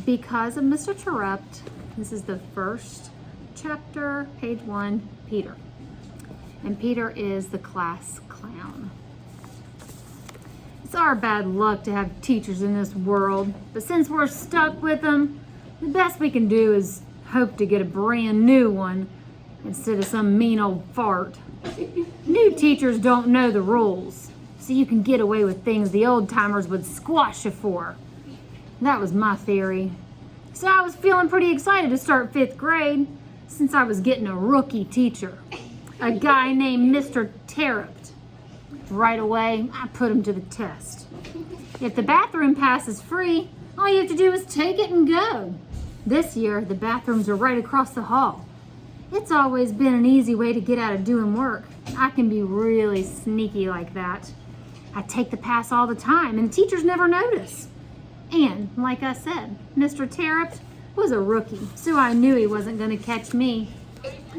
Because of Mr. Terupt, this is the first chapter, page 1, Peter. And Peter is the class clown. It's our bad luck to have teachers in this world, but since we're stuck with them, the best we can do is hope to get a brand new one instead of some mean old fart. New teachers don't know the rules, so you can get away with things the old timers would squash you for. That was my theory. So I was feeling pretty excited to start 5th grade since I was getting a rookie teacher, a guy named Mr. Terupt. Right away, I put him to the test. If the bathroom pass is free, all you have to do is take it and go. This year, the bathrooms are right across the hall. It's always been an easy way to get out of doing work. I can be really sneaky like that. I take the pass all the time and teachers never notice. And, like I said, Mr. Terupt was a rookie, so I knew he wasn't going to catch me.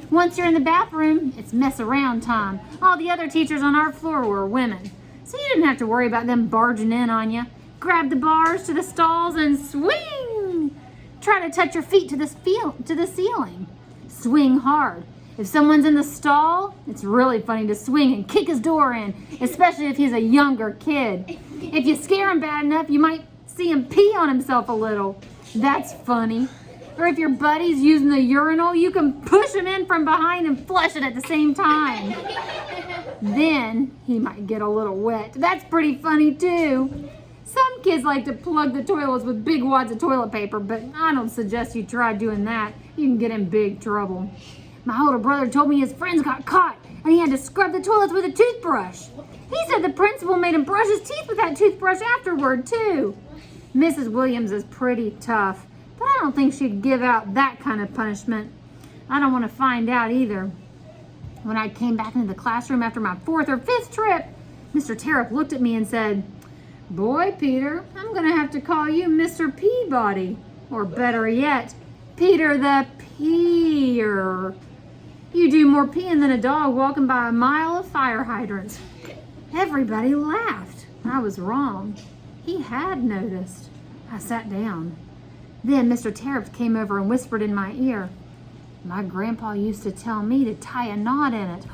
Once you're in the bathroom, it's mess around time. All the other teachers on our floor were women, so you didn't have to worry about them barging in on you. Grab the bars to the stalls and swing! Try to touch your feet to the ceiling. Swing hard. If someone's in the stall, it's really funny to swing and kick his door in, especially if he's a younger kid. If you scare him bad enough, you might see him pee on himself a little. That's funny. Or if your buddy's using the urinal, you can push him in from behind and flush it at the same time. Then he might get a little wet. That's pretty funny too. Some kids like to plug the toilets with big wads of toilet paper, but I don't suggest you try doing that. You can get in big trouble. My older brother told me his friends got caught and he had to scrub the toilets with a toothbrush. He said the principal made him brush his teeth with that toothbrush afterward too. Mrs. Williams is pretty tough, but I don't think she'd give out that kind of punishment. I don't want to find out either. When I came back into the classroom after my 4th or 5th trip, Mr. Terupt looked at me and said, "Boy, Peter, I'm going to have to call you Mr. Peabody, or better yet, Peter the Peer. You do more peeing than a dog walking by a mile of fire hydrants." Everybody laughed. I was wrong. He had noticed. I sat down. Then Mr. Terupt came over and whispered in my ear, "My grandpa used to tell me to tie a knot in it."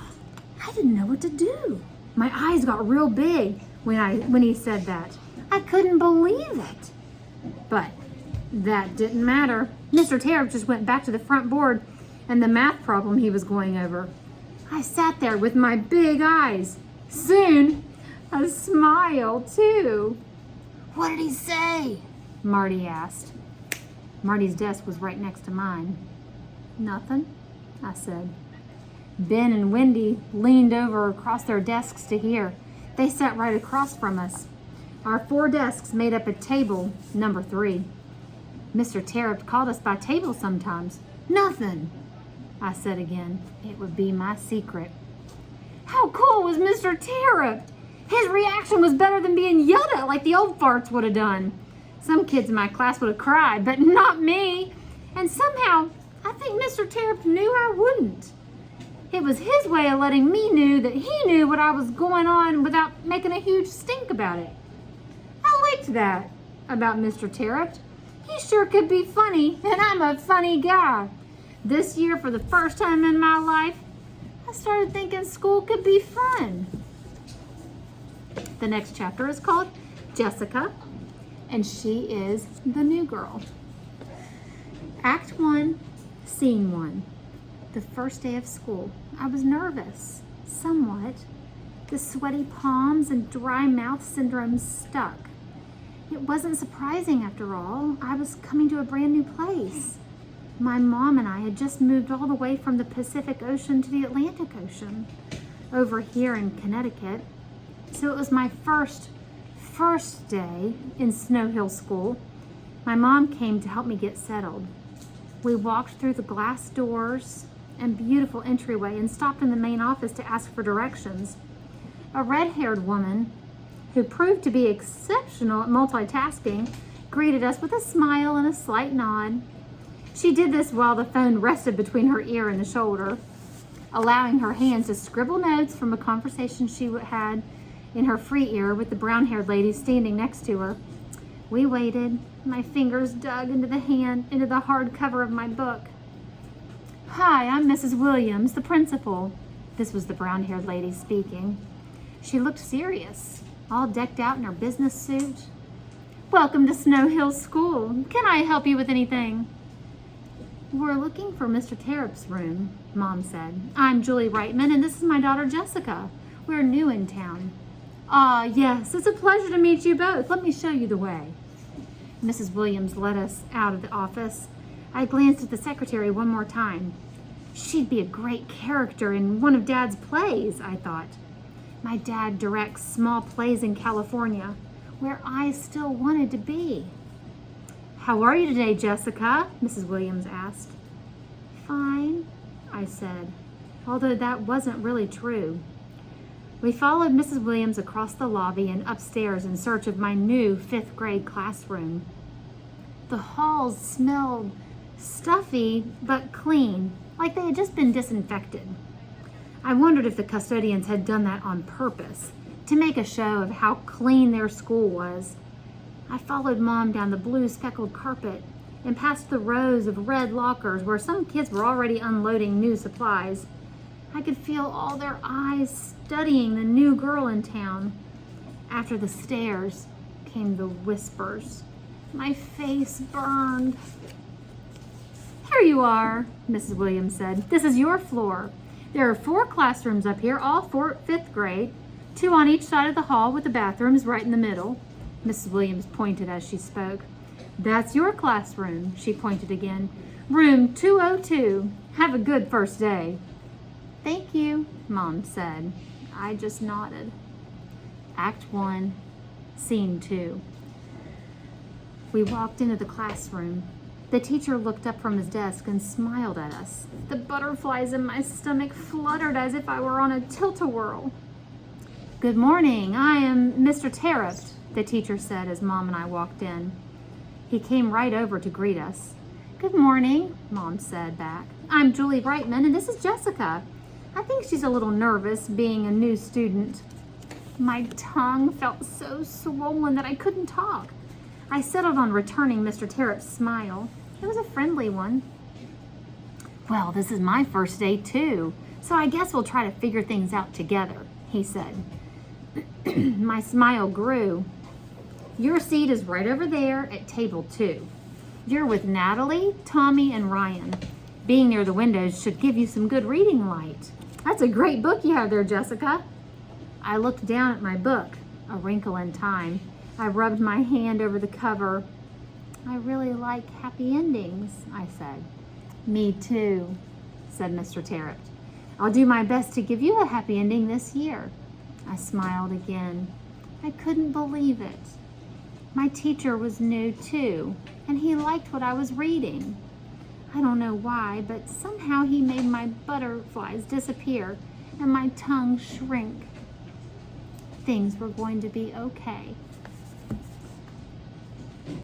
I didn't know what to do. My eyes got real big when he said that. I couldn't believe it. But that didn't matter. Mr. Terupt just went back to the front board and the math problem he was going over. I sat there with my big eyes. Soon, a smile too. "What did he say?" Marty asked. Marty's desk was right next to mine. "Nothing," I said. Ben and Wendy leaned over across their desks to hear. They sat right across from us. Our 4 desks made up a table, number 3. Mr. Terupt called us by table sometimes. "Nothing," I said again. It would be my secret. How cool was Mr. Terupt? His reaction was better than being yelled at like the old farts would have done. Some kids in my class would have cried, but not me. And somehow, I think Mr. Terupt knew I wouldn't. It was his way of letting me know that he knew what I was going on without making a huge stink about it. I liked that about Mr. Terupt. He sure could be funny, and I'm a funny guy. This year, for the first time in my life, I started thinking school could be fun. The next chapter is called Jessica, and she is the new girl. Act 1, Scene 1. The first day of school. I was nervous, somewhat. The sweaty palms and dry mouth syndrome stuck. It wasn't surprising after all. I was coming to a brand new place. My mom and I had just moved all the way from the Pacific Ocean to the Atlantic Ocean, over here in Connecticut. So it was my first day in Snow Hill School. My mom came to help me get settled. We walked through the glass doors and beautiful entryway and stopped in the main office to ask for directions. A red-haired woman, who proved to be exceptional at multitasking, greeted us with a smile and a slight nod. She did this while the phone rested between her ear and the shoulder, allowing her hands to scribble notes from a conversation she had in her free ear with the brown-haired lady standing next to her. We waited. My fingers dug into the hard cover of my book. "Hi, I'm Mrs. Williams, the principal." This was the brown-haired lady speaking. She looked serious, all decked out in her business suit. "Welcome to Snow Hill School. Can I help you with anything?" "We're looking for Mr. Terupt's room," Mom said. "I'm Julie Reitman, and this is my daughter Jessica. We're new in town." "Ah, yes, it's a pleasure to meet you both. Let me show you the way." Mrs. Williams led us out of the office. I glanced at the secretary one more time. She'd be a great character in one of Dad's plays, I thought. My dad directs small plays in California, where I still wanted to be. "How are you today, Jessica?" Mrs. Williams asked. "Fine," I said, although that wasn't really true. We followed Mrs. Williams across the lobby and upstairs in search of my new 5th grade classroom. The halls smelled stuffy but clean, like they had just been disinfected. I wondered if the custodians had done that on purpose, to make a show of how clean their school was. I followed Mom down the blue speckled carpet and past the rows of red lockers where some kids were already unloading new supplies. I could feel all their eyes studying the new girl in town. After the stares came the whispers. My face burned. "Here you are," Mrs. Williams said. "This is your floor. There are 4 classrooms up here, all 5th grade, 2 on each side of the hall with the bathrooms right in the middle." Mrs. Williams pointed as she spoke. "That's your classroom," she pointed again. "Room 202. Have a good first day." "Thank you," Mom said. I just nodded. Act 1, Scene 2. We walked into the classroom. The teacher looked up from his desk and smiled at us. The butterflies in my stomach fluttered as if I were on a tilt-a-whirl. "Good morning, I am Mr. Terupt," the teacher said as Mom and I walked in. He came right over to greet us. "Good morning," Mom said back. "I'm Julie Reitman, and this is Jessica. I think she's a little nervous being a new student." My tongue felt so swollen that I couldn't talk. I settled on returning Mr. Terupt's smile. It was a friendly one. "Well, this is my first day too, so I guess we'll try to figure things out together," he said. My smile grew. "Your seat is right over there at table 2. You're with Natalie, Tommy, and Ryan. Being near the windows should give you some good reading light." "That's a great book you have there, Jessica." I looked down at my book, A Wrinkle in Time. I rubbed my hand over the cover. "I really like happy endings," I said. "Me too," said Mr. Terupt. "I'll do my best to give you a happy ending this year." I smiled again. I couldn't believe it. My teacher was new too, and he liked what I was reading. I don't know why, but somehow he made my butterflies disappear and my tongue shrink. Things were going to be okay.